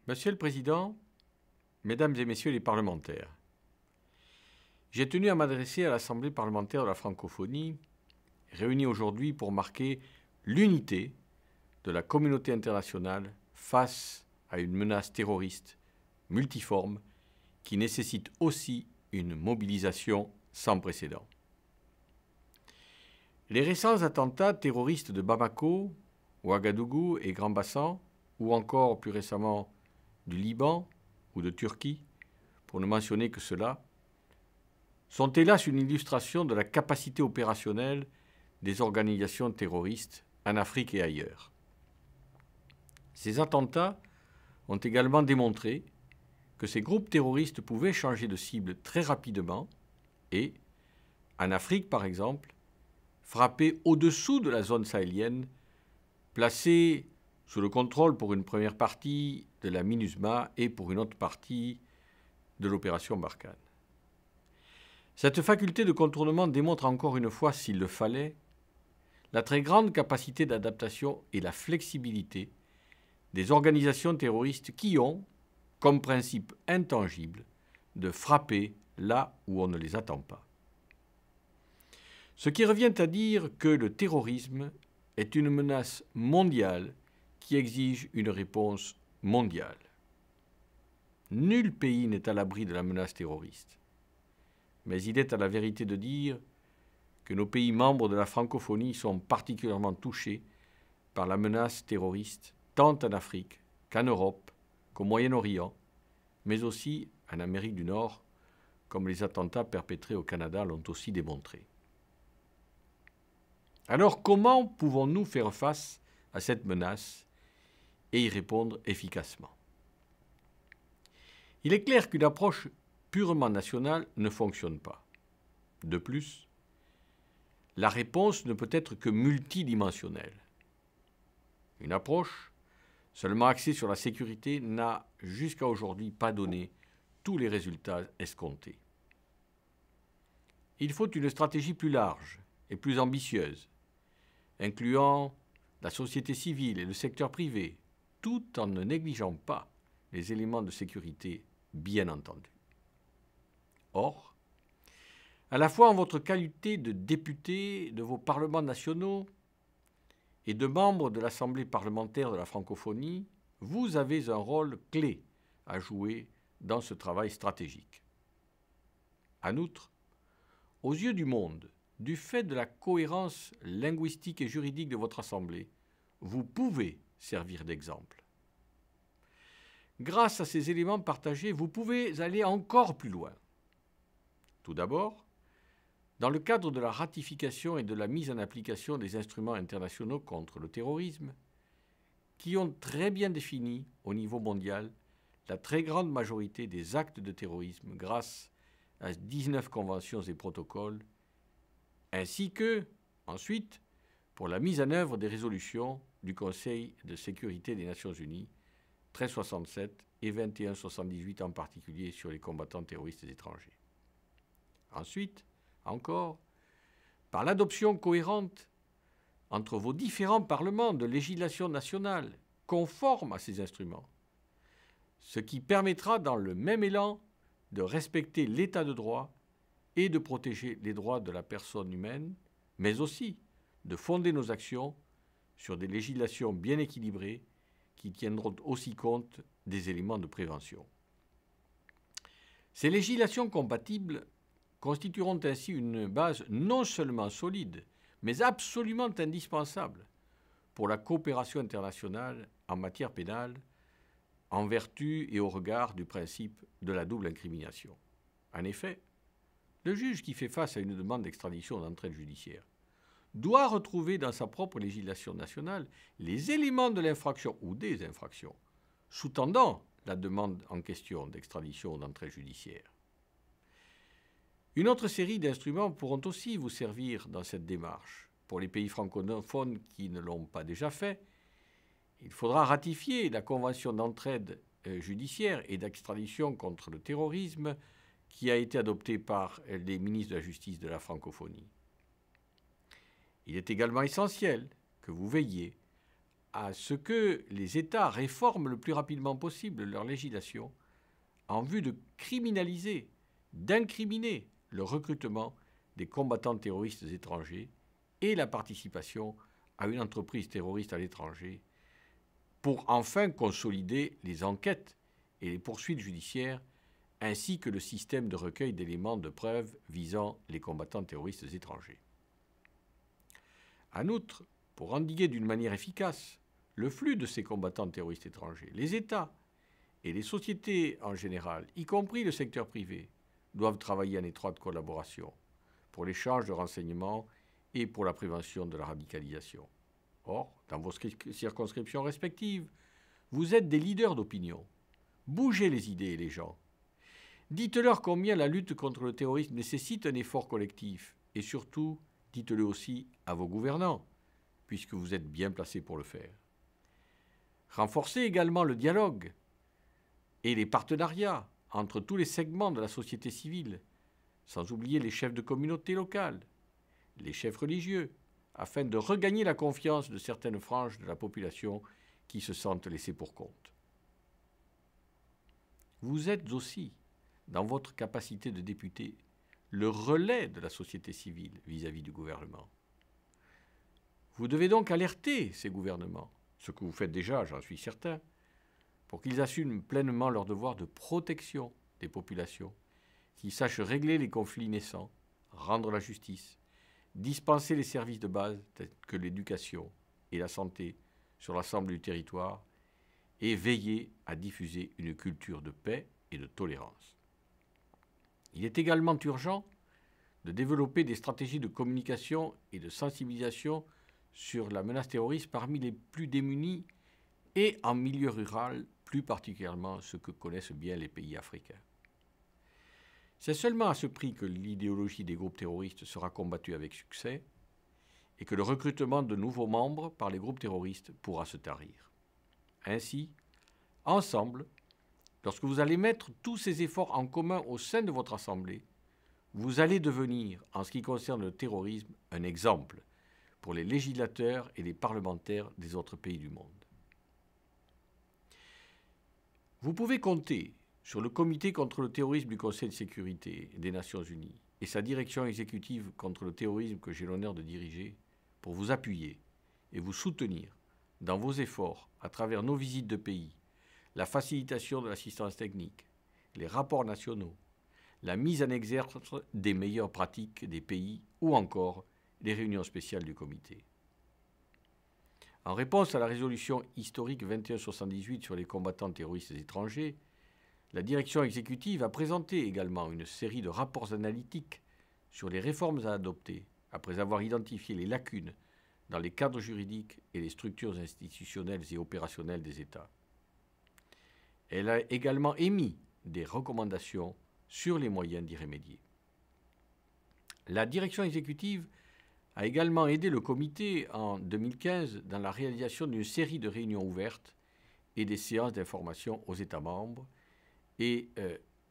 Monsieur le Président, Mesdames et Messieurs les parlementaires, j'ai tenu à m'adresser à l'Assemblée parlementaire de la francophonie, réunie aujourd'hui pour marquer l'unité de la communauté internationale face à une menace terroriste multiforme qui nécessite aussi une mobilisation sans précédent. Les récents attentats terroristes de Bamako, Ouagadougou et Grand-Bassam, ou encore plus récemment du Liban ou de Turquie, pour ne mentionner que cela, sont hélas une illustration de la capacité opérationnelle des organisations terroristes en Afrique et ailleurs. Ces attentats ont également démontré que ces groupes terroristes pouvaient changer de cible très rapidement et, en Afrique par exemple, frapper au-dessous de la zone sahélienne, placée sous le contrôle pour une première partie de la MINUSMA et pour une autre partie de l'opération Barkhane. Cette faculté de contournement démontre encore une fois, s'il le fallait, la très grande capacité d'adaptation et la flexibilité des organisations terroristes qui ont, comme principe intangible, de frapper là où on ne les attend pas. Ce qui revient à dire que le terrorisme est une menace mondiale qui exige une réponse mondiale. Nul pays n'est à l'abri de la menace terroriste. Mais il est à la vérité de dire que nos pays membres de la francophonie sont particulièrement touchés par la menace terroriste, tant en Afrique qu'en Europe, qu'au Moyen-Orient, mais aussi en Amérique du Nord, comme les attentats perpétrés au Canada l'ont aussi démontré. Alors comment pouvons-nous faire face à cette menace et y répondre efficacement? Il est clair qu'une approche purement nationale ne fonctionne pas. De plus, la réponse ne peut être que multidimensionnelle. Une approche seulement axée sur la sécurité n'a jusqu'à aujourd'hui pas donné tous les résultats escomptés. Il faut une stratégie plus large et plus ambitieuse, incluant la société civile et le secteur privé, tout en ne négligeant pas les éléments de sécurité, bien entendu. Or, à la fois en votre qualité de député de vos parlements nationaux et de membres de l'Assemblée parlementaire de la francophonie, vous avez un rôle clé à jouer dans ce travail stratégique. En outre, aux yeux du monde, du fait de la cohérence linguistique et juridique de votre Assemblée, vous pouvez servir d'exemple. Grâce à ces éléments partagés, vous pouvez aller encore plus loin. Tout d'abord, dans le cadre de la ratification et de la mise en application des instruments internationaux contre le terrorisme, qui ont très bien défini, au niveau mondial, la très grande majorité des actes de terrorisme grâce à 19 conventions et protocoles, ainsi que, ensuite, pour la mise en œuvre des résolutions du Conseil de sécurité des Nations Unies, 1367 et 2178 en particulier sur les combattants terroristes étrangers. Ensuite, encore, par l'adoption cohérente entre vos différents parlements de législation nationale conforme à ces instruments, ce qui permettra dans le même élan de respecter l'état de droit et de protéger les droits de la personne humaine, mais aussi de fonder nos actions sur des législations bien équilibrées qui tiendront aussi compte des éléments de prévention. Ces législations compatibles constitueront ainsi une base non seulement solide, mais absolument indispensable pour la coopération internationale en matière pénale, en vertu et au regard du principe de la double incrimination. En effet, le juge qui fait face à une demande d'extradition ou d'entraide judiciaire doit retrouver dans sa propre législation nationale les éléments de l'infraction ou des infractions sous-tendant la demande en question d'extradition ou d'entraide judiciaire. Une autre série d'instruments pourront aussi vous servir dans cette démarche. Pour les pays francophones qui ne l'ont pas déjà fait, il faudra ratifier la Convention d'entraide judiciaire et d'extradition contre le terrorisme qui a été adoptée par les ministres de la Justice de la francophonie. Il est également essentiel que vous veilliez à ce que les États réforment le plus rapidement possible leur législation en vue de criminaliser, d'incriminer le recrutement des combattants terroristes étrangers et la participation à une entreprise terroriste à l'étranger pour enfin consolider les enquêtes et les poursuites judiciaires ainsi que le système de recueil d'éléments de preuve visant les combattants terroristes étrangers. En outre, pour endiguer d'une manière efficace le flux de ces combattants terroristes étrangers, les États et les sociétés en général, y compris le secteur privé, doivent travailler en étroite collaboration pour l'échange de renseignements et pour la prévention de la radicalisation. Or, dans vos circonscriptions respectives, vous êtes des leaders d'opinion. Bougez les idées et les gens. Dites-leur combien la lutte contre le terrorisme nécessite un effort collectif et surtout, dites-le aussi à vos gouvernants, puisque vous êtes bien placés pour le faire. Renforcez également le dialogue et les partenariats entre tous les segments de la société civile, sans oublier les chefs de communautés locales, les chefs religieux, afin de regagner la confiance de certaines franges de la population qui se sentent laissées pour compte. Vous êtes aussi, dans votre capacité de député, le relais de la société civile vis-à-vis du gouvernement. Vous devez donc alerter ces gouvernements, ce que vous faites déjà, j'en suis certain, pour qu'ils assument pleinement leur devoir de protection des populations, qu'ils sachent régler les conflits naissants, rendre la justice, dispenser les services de base tels que l'éducation et la santé sur l'ensemble du territoire et veiller à diffuser une culture de paix et de tolérance. Il est également urgent de développer des stratégies de communication et de sensibilisation sur la menace terroriste parmi les plus démunis et en milieu rural, plus particulièrement ceux que connaissent bien les pays africains. C'est seulement à ce prix que l'idéologie des groupes terroristes sera combattue avec succès et que le recrutement de nouveaux membres par les groupes terroristes pourra se tarir. Ainsi, ensemble, lorsque vous allez mettre tous ces efforts en commun au sein de votre Assemblée, vous allez devenir, en ce qui concerne le terrorisme, un exemple pour les législateurs et les parlementaires des autres pays du monde. Vous pouvez compter sur le Comité contre le terrorisme du Conseil de sécurité des Nations Unies et sa direction exécutive contre le terrorisme que j'ai l'honneur de diriger pour vous appuyer et vous soutenir dans vos efforts à travers nos visites de pays, la facilitation de l'assistance technique, les rapports nationaux, la mise en exergue des meilleures pratiques des pays ou encore les réunions spéciales du comité. En réponse à la résolution historique 2178 sur les combattants terroristes étrangers, la direction exécutive a présenté également une série de rapports analytiques sur les réformes à adopter après avoir identifié les lacunes dans les cadres juridiques et les structures institutionnelles et opérationnelles des États. Elle a également émis des recommandations sur les moyens d'y remédier. La direction exécutive a également aidé le comité en 2015 dans la réalisation d'une série de réunions ouvertes et des séances d'information aux États membres et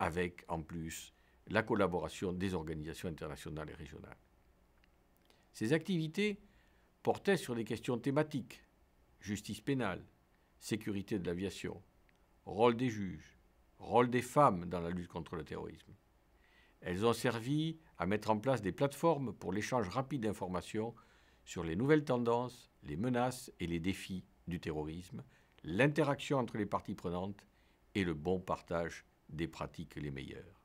avec en plus la collaboration des organisations internationales et régionales. Ces activités portaient sur des questions thématiques, justice pénale, sécurité de l'aviation, rôle des juges, rôle des femmes dans la lutte contre le terrorisme. Elles ont servi à mettre en place des plateformes pour l'échange rapide d'informations sur les nouvelles tendances, les menaces et les défis du terrorisme, l'interaction entre les parties prenantes et le bon partage des pratiques les meilleures.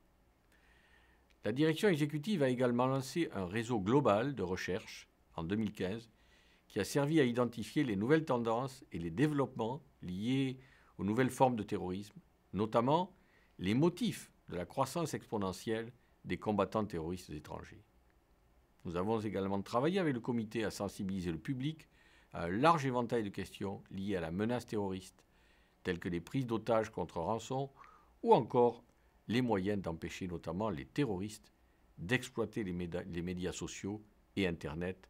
La direction exécutive a également lancé un réseau global de recherche en 2015 qui a servi à identifier les nouvelles tendances et les développements liés aux nouvelles formes de terrorisme, notamment les motifs de la croissance exponentielle des combattants terroristes étrangers. Nous avons également travaillé avec le comité à sensibiliser le public à un large éventail de questions liées à la menace terroriste, telles que les prises d'otages contre rançon ou encore les moyens d'empêcher notamment les terroristes d'exploiter les médias sociaux et Internet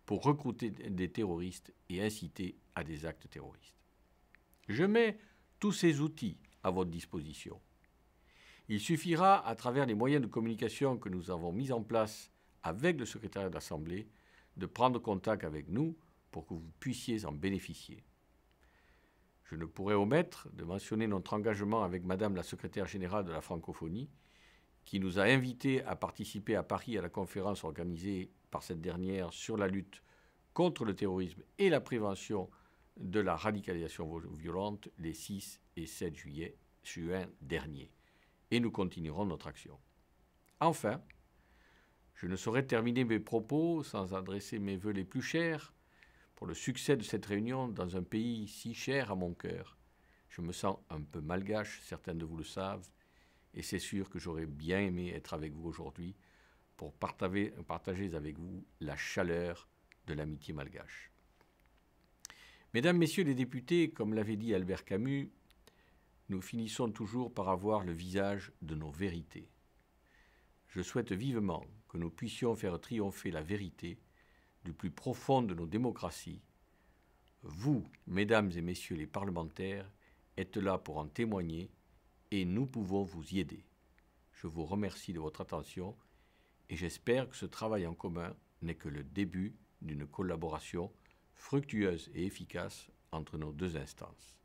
pour recruter des terroristes et inciter à des actes terroristes. Je mets tous ces outils à votre disposition. Il suffira, à travers les moyens de communication que nous avons mis en place avec le secrétariat de l'Assemblée, de prendre contact avec nous pour que vous puissiez en bénéficier. Je ne pourrais omettre de mentionner notre engagement avec Madame la secrétaire générale de la francophonie, qui nous a invités à participer à Paris à la conférence organisée par cette dernière sur la lutte contre le terrorisme et la prévention de la radicalisation violente les 6 et 7 juin dernier. Et nous continuerons notre action. Enfin, je ne saurais terminer mes propos sans adresser mes vœux les plus chers pour le succès de cette réunion dans un pays si cher à mon cœur. Je me sens un peu malgache, certains de vous le savent, et c'est sûr que j'aurais bien aimé être avec vous aujourd'hui pour partager avec vous la chaleur de l'amitié malgache. Mesdames, Messieurs les députés, comme l'avait dit Albert Camus, nous finissons toujours par avoir le visage de nos vérités. Je souhaite vivement que nous puissions faire triompher la vérité du plus profond de nos démocraties. Vous, Mesdames et Messieurs les parlementaires, êtes là pour en témoigner et nous pouvons vous y aider. Je vous remercie de votre attention et j'espère que ce travail en commun n'est que le début d'une collaboration fructueuse et efficace entre nos deux instances.